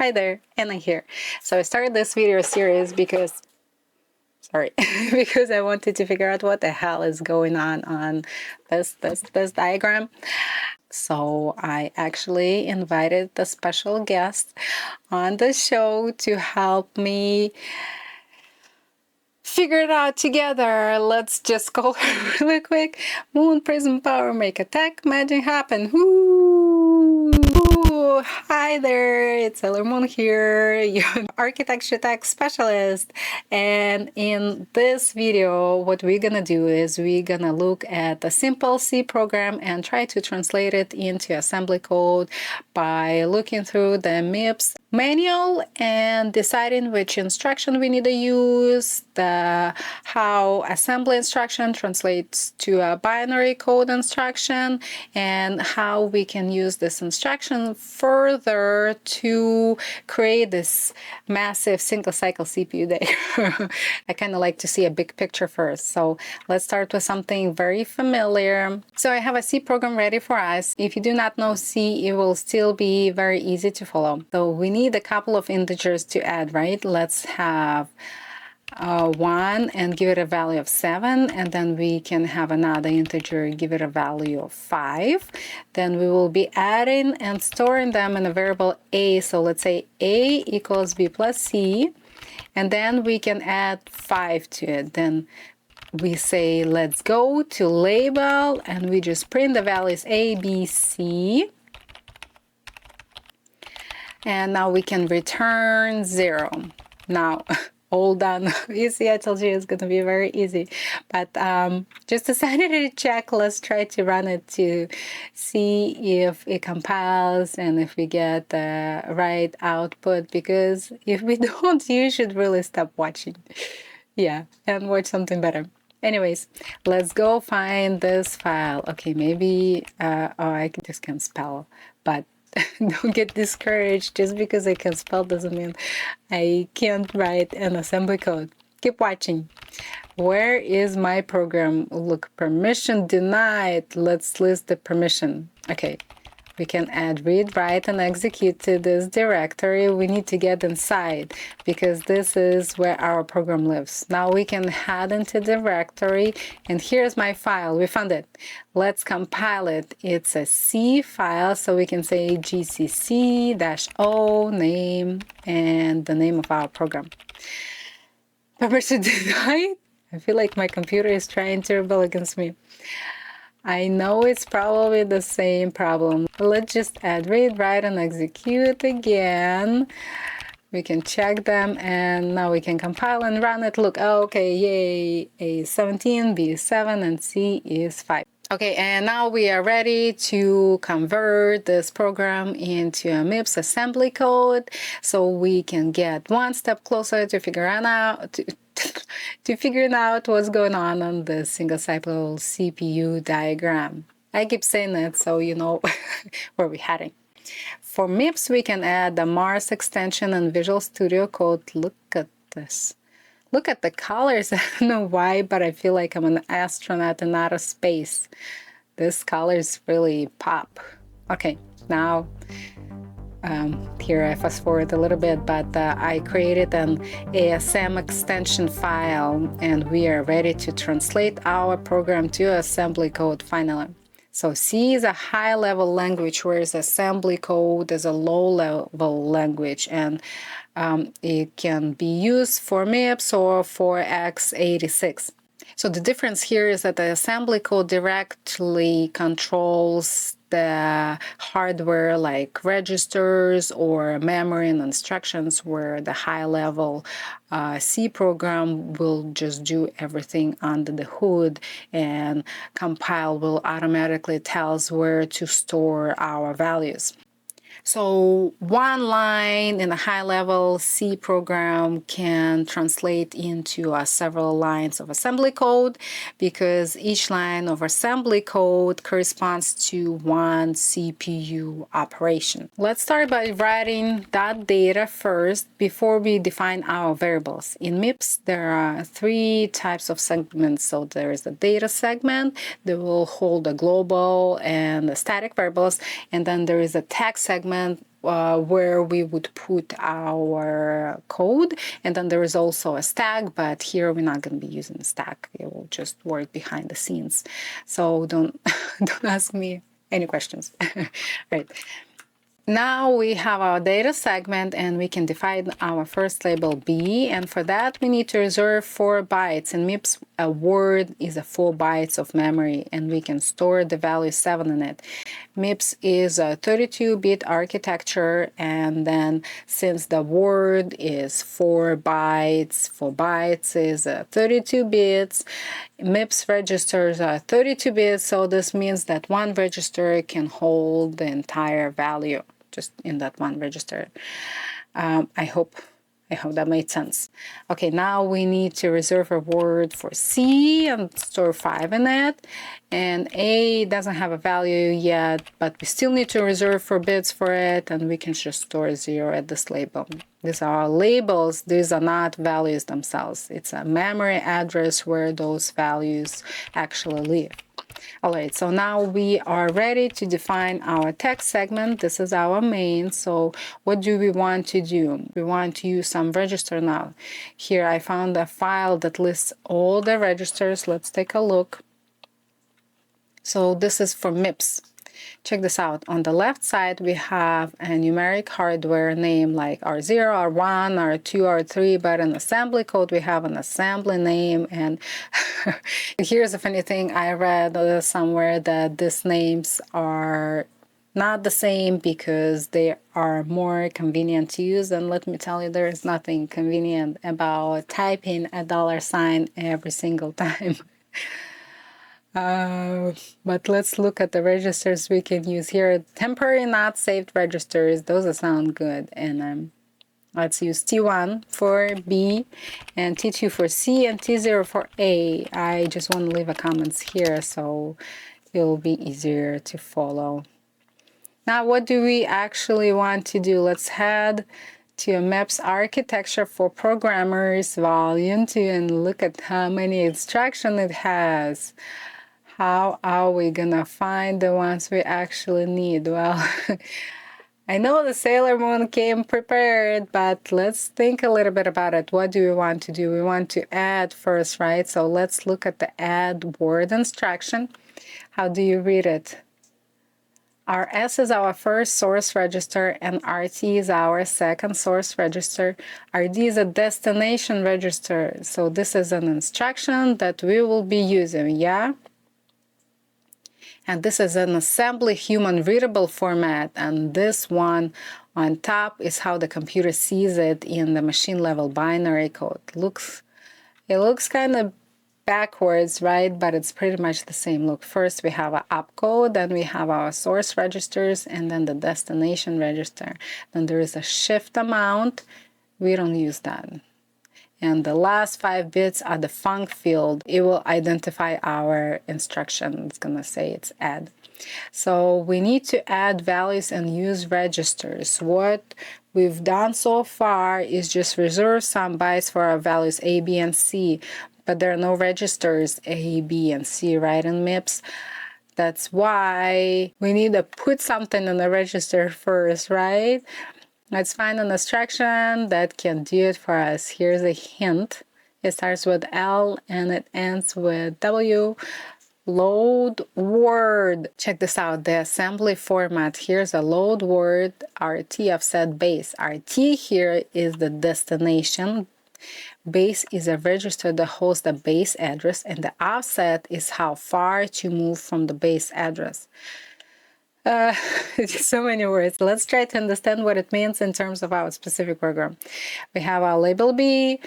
Hi there, Anna here. So I started this video series because I wanted to figure out what the hell is going on this diagram. So I actually invited the special guest on the show to help me figure it out together. Let's just go really quick. Moon, prism, power, make a tech, magic happen. Woo! Hi there, it's Sailor Moon here, your architecture tech specialist. And in this video, what we're gonna do is we're gonna look at a simple C program and try to translate it into assembly code by looking through the MIPS manual and deciding which instruction we need to use, how assembly instruction translates to a binary code instruction, and how we can use this instruction further to create this massive single cycle CPU diagram. I kind of like to see a big picture first. So let's start with something very familiar. So I have a C program ready for us. If you do not know C, it will still be very easy to follow. So we need a couple of integers to add, right? Let's have 1 and give it a value of 7, and then we can have another integer, give it a value of 5. Then we will be adding and storing them in a variable a. So let's say a equals b plus c, and then we can add 5 to it. Then we say let's go to label, and we just print the values a, b, c. And now we can return 0. Now, all done. You see, I told you it's going to be very easy. But just a sanity check, let's try to run it to see if it compiles and if we get the right output. Because if we don't, you should really stop watching. Yeah, and watch something better. Anyways, let's go find this file. Okay, maybe, I just can't spell, but don't get discouraged. Just because I can spell doesn't mean I can't write an assembly code. Keep watching. Where is my program? Look, permission denied. Let's list the permission. Okay, we can add read, write, and execute to this directory. We need to get inside because this is where our program lives. Now we can head into directory, and here's my file. We found it. Let's compile it. It's a C file, so we can say gcc-o name and the name of our program. Permission denied? I feel like my computer is trying to rebel against me. I know it's probably the same problem. Let's just add read, write, and execute again. We can check them, and now we can compile and run it. Look, okay, yay, A is 17, B is 7, and C is 5. Okay, and now we are ready to convert this program into a MIPS assembly code, so we can get one step closer to figuring out what's going on the single cycle CPU diagram. I keep saying it so you know where we're heading. For MIPS, we can add the Mars extension and Visual Studio Code. Look at this. Look at the colors. I don't know why, but I feel like I'm an astronaut in outer space. This colors really pop. Okay, now here I fast forward a little bit, but I created an ASM extension file, and we are ready to translate our program to assembly code finally. So C is a high-level language, whereas assembly code is a low-level language, and it can be used for MIPS or for x86. So the difference here is that the assembly code directly controls the hardware like registers or memory and instructions, where the high-level C program will just do everything under the hood, and compile will automatically tell us where to store our values. So one line in a high-level C program can translate into several lines of assembly code, because each line of assembly code corresponds to one CPU operation. Let's start by writing that data first before we define our variables. In MIPS, there are 3 types of segments. So there is a data segment that will hold the global and the static variables, and then there is a text segment where we would put our code. And then there is also a stack, but here we're not going to be using a stack. It will just work behind the scenes. So don't ask me any questions. Right. Now we have our data segment and we can define our first label B, and for that we need to reserve 4 bytes. In MIPS, a word is a 4 bytes of memory and we can store the value 7 in it. MIPS is a 32-bit architecture, and then since the word is 4 bytes is 32 bits, MIPS registers are 32 bits, so this means that one register can hold the entire value just in that one register. I hope that made sense. Okay, now we need to reserve a word for C and store 5 in it. And A doesn't have a value yet, but we still need to reserve 4 bits for it, and we can just store 0 at this label. These are labels, these are not values themselves. It's a memory address where those values actually live. All right, so now we are ready to define our text segment. This is our main. So what do we want to do? We want to use some register now. Here I found a file that lists all the registers. Let's take a look. So this is for MIPS. Check this out. On the left side, we have a numeric hardware name like R0, R1, R2, R3, but in assembly code, we have an assembly name. And here's a funny thing. I read somewhere that these names are not the same because they are more convenient to use. And let me tell you, there is nothing convenient about typing a $sign every single time. But let's look at the registers we can use here. Temporary not saved registers, those sound good. And let's use T1 for B, and T2 for C, and T0 for A. I just want to leave a comments here so it'll be easier to follow. Now, what do we actually want to do? Let's head to a MIPS Architecture for Programmers, Volume 2, and look at how many instructions it has. How are we gonna find the ones we actually need? Well, I know the Sailor Moon came prepared, but let's think a little bit about it. What do we want to do? We want to add first, right? So let's look at the add word instruction. How do you read it? RS is our first source register and RT is our second source register. RD is a destination register. So this is an instruction that we will be using, yeah? And this is an assembly human readable format, and this one on top is how the computer sees it in the machine level binary code. It looks kind of backwards, right? But it's pretty much the same look. First we have an opcode, then we have our source registers, and then the destination register. Then there is a shift amount. We don't use that. And the last 5 bits are the func field. It will identify our instruction. It's going to say it's add. So we need to add values and use registers. What we've done so far is just reserve some bytes for our values A, B, and C. But there are no registers A, B, and C, right, in MIPS. That's why we need to put something in the register first, right? Let's find an instruction that can do it for us. Here's a hint. It starts with L and it ends with W. Load word. Check this out, the assembly format. Here's a load word, RT offset base. RT here is the destination. Base is a register that holds the base address, and the offset is how far to move from the base address. So many words. Let's try to understand what it means in terms of our specific program. We have our label B.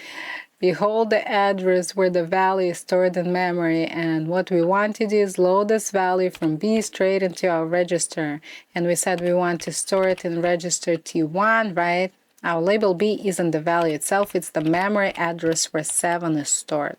We hold the address where the value is stored in memory, and what we want to do is load this value from B straight into our register. And we said we want to store it in register T1, right? Our label B isn't the value itself, it's the memory address where 7 is stored.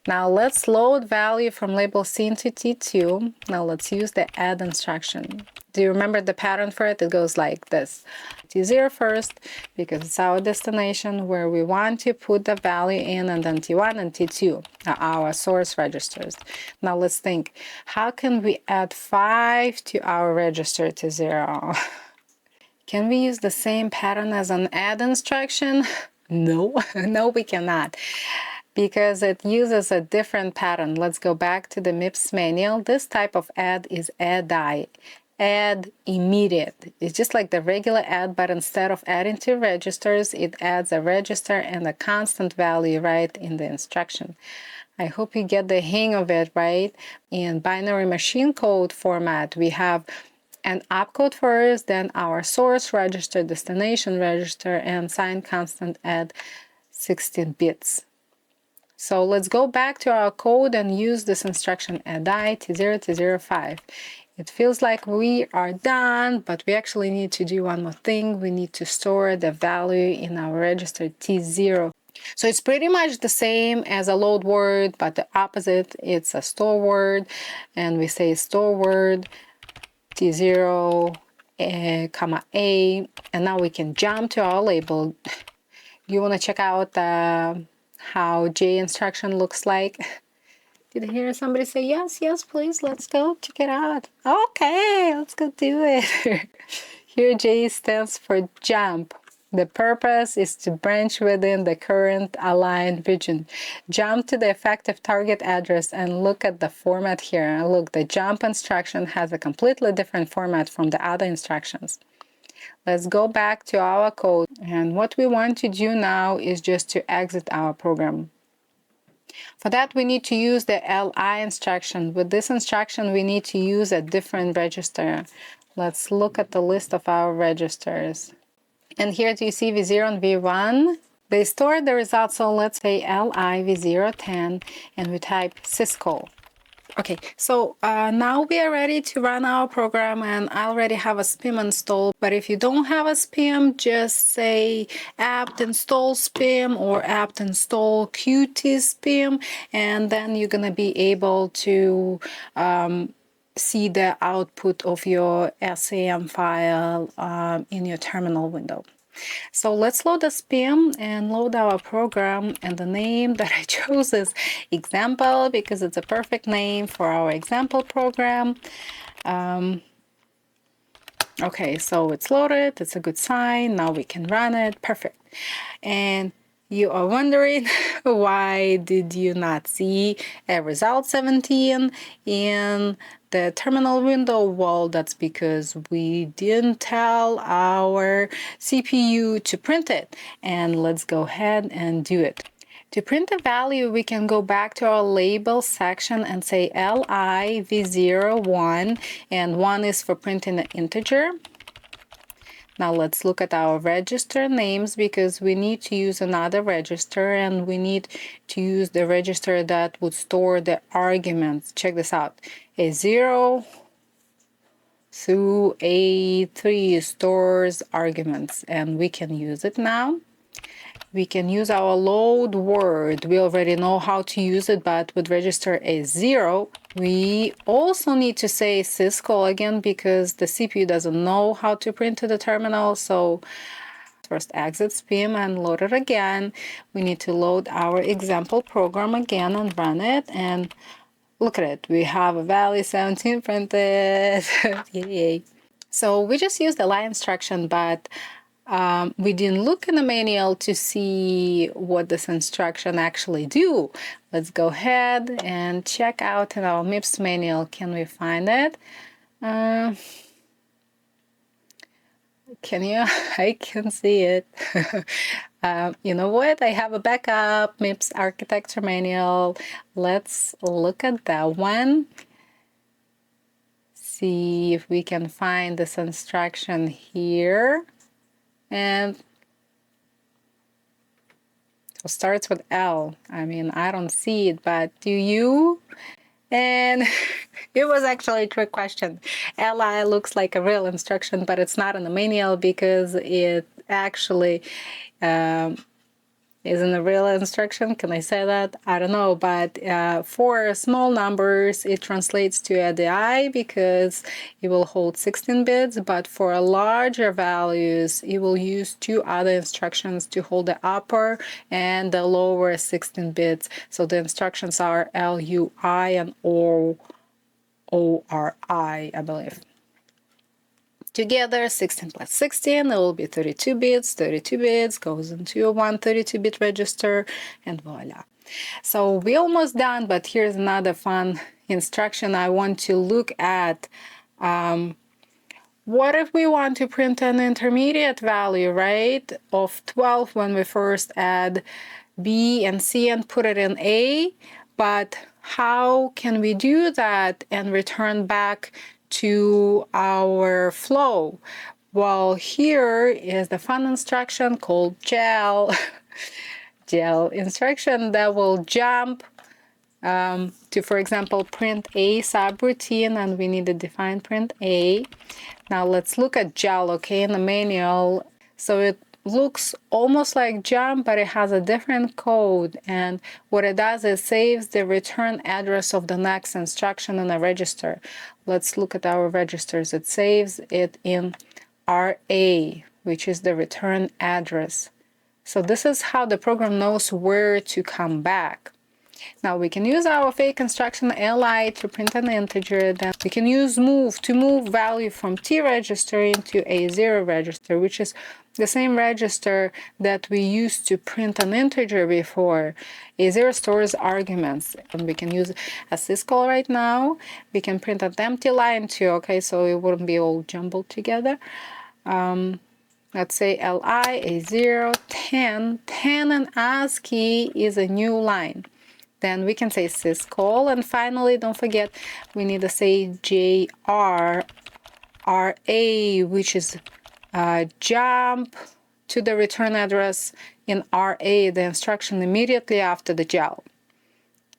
Now let's load value from label C into T2. Now let's use the add instruction. Do you remember the pattern for it? It goes like this. T0 first, because it's our destination where we want to put the value in, and then T1 and T2 are our source registers. Now let's think, how can we add 5 to our register T0? Can we use the same pattern as an add instruction? No, no, we cannot, because it uses a different pattern. Let's go back to the MIPS manual. This type of add is ADDI, add immediate. It's just like the regular add, but instead of adding two registers, it adds a register and a constant value right in the instruction. I hope you get the hang of it, right? In binary machine code format, we have an opcode first, then our source register, destination register, and sign constant at 16 bits. So let's go back to our code and use this instruction ADDI T0 T05. It feels like we are done, but we actually need to do one more thing. We need to store the value in our register T0. So it's pretty much the same as a load word, but the opposite, it's a store word, and we say store word T0, comma A, and now we can jump to our label. You want to check out how J instruction looks like? Did I hear somebody say yes? Yes, please, let's go check it out. Okay, let's go do it. Here J stands for jump. The purpose is to branch within the current aligned region. Jump to the effective target address and look at the format here. Look, the jump instruction has a completely different format from the other instructions. Let's go back to our code. And what we want to do now is just to exit our program. For that, we need to use the LI instruction. With this instruction, we need to use a different register. Let's look at the list of our registers. And here do you see V0 and V1? They store the results, so let's say LI V010, and we type syscall. Okay, so now we are ready to run our program, and I already have a SPIM installed. But if you don't have a SPIM, just say apt install SPIM or apt install qt SPIM, and then you're gonna be able to see the output of your SAM file in your terminal window. So let's load the SPIM and load our program, and the name that I chose is example because it's a perfect name for our example program. Okay, so it's loaded, it's a good sign, now we can run it, perfect. And you are wondering why did you not see a result 17 in the terminal window? Well, that's because we didn't tell our CPU to print it. And let's go ahead and do it. To print a value, we can go back to our label section and say LI V01, and 1 is for printing an integer. Now let's look at our register names because we need to use another register, and we need to use the register that would store the arguments. Check this out. A0 through A3 stores arguments, and we can use it now. We can use our load word. We already know how to use it, but with register A0, we also need to say syscall again because the CPU doesn't know how to print to the terminal. So first exit SPIM and load it again. We need to load our example program again and run it. And look at it. We have a value 17 printed. Yay. So we just used the line instruction, but we didn't look in the manual to see what this instruction actually do. Let's go ahead and check out in our MIPS manual. Can we find it? Can you? I can see it. You know what? I have a backup MIPS architecture manual. Let's look at that one. See if we can find this instruction here. And it starts with L. I mean, I don't see it, but do you? And it was actually a trick question. LI looks like a real instruction, but it's not in the manual because it actually isn't a real instruction. Can I say that? I don't know, but for small numbers, it translates to ADDI because it will hold 16 bits, but for larger values, it will use two other instructions to hold the upper and the lower 16 bits. So the instructions are LUI and ORI, I believe. Together, 16 plus 16, it will be 32 bits. 32 bits goes into a 132-bit register, and voila. So we're almost done, but here's another fun instruction I want to look at. What if we want to print an intermediate value, right, of 12 when we first add B and C and put it in A, but how can we do that and return back to our flow? Well, here is the fun instruction called gel. Gel instruction that will jump to, for example, print a subroutine, and we need to define print a. Now let's look at gel, okay, in the manual. So it looks almost like jump, but it has a different code, and what it does is saves the return address of the next instruction in a register. Let's look at our registers. It saves it in RA, which is the return address. So this is how the program knows where to come back. Now we can use our fake instruction li to print an integer. Then we can use move to move value from T register into A0 register, which is the same register that we used to print an integer before. A0 stores arguments, and we can use a syscall right now. We can print an empty line too, okay, so it wouldn't be all jumbled together. Let's say li A0 10. 10 in ASCII is a new line. Then we can say syscall, and finally, don't forget, we need to say JR RA, which is jump to the return address in RA, the instruction immediately after the gel.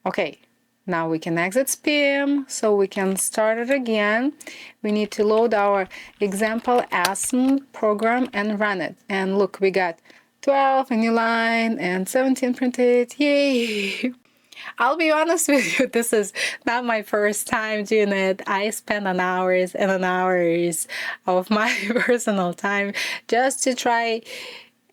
Okay, now we can exit SPIM, so we can start it again. We need to load our example ASM program and run it. And look, we got 12, a new line, and 17 printed. Yay! I'll be honest with you, this is not my first time doing it. I spent hours and hours of my personal time just to try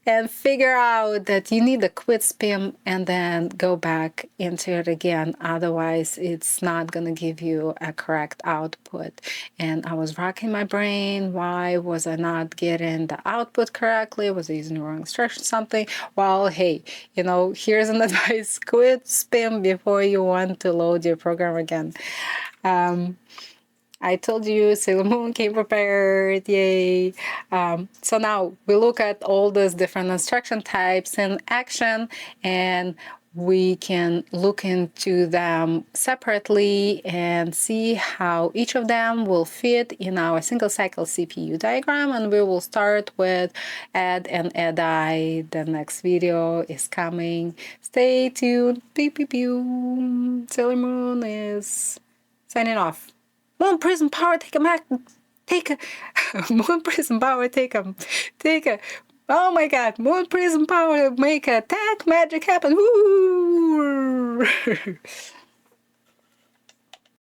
and figure out that you need to quit SPIM and then go back into it again. Otherwise, it's not going to give you a correct output. And I was racking my brain. Why was I not getting the output correctly? Was I using the wrong instruction, something? Well, hey, you know, here's an advice. Quit SPIM before you want to load your program again. I told you Sailor Moon came prepared, yay. So now we look at all those different instruction types in action, and we can look into them separately and see how each of them will fit in our single cycle CPU diagram. And we will start with add and ADDI. The next video is coming. Stay tuned. Pew, pew, pew. Sailor Moon is signing off. Moon Prism Power, take a Moon Prism Power, take a, oh my god, Moon Prism Power, make a attack magic happen, woo!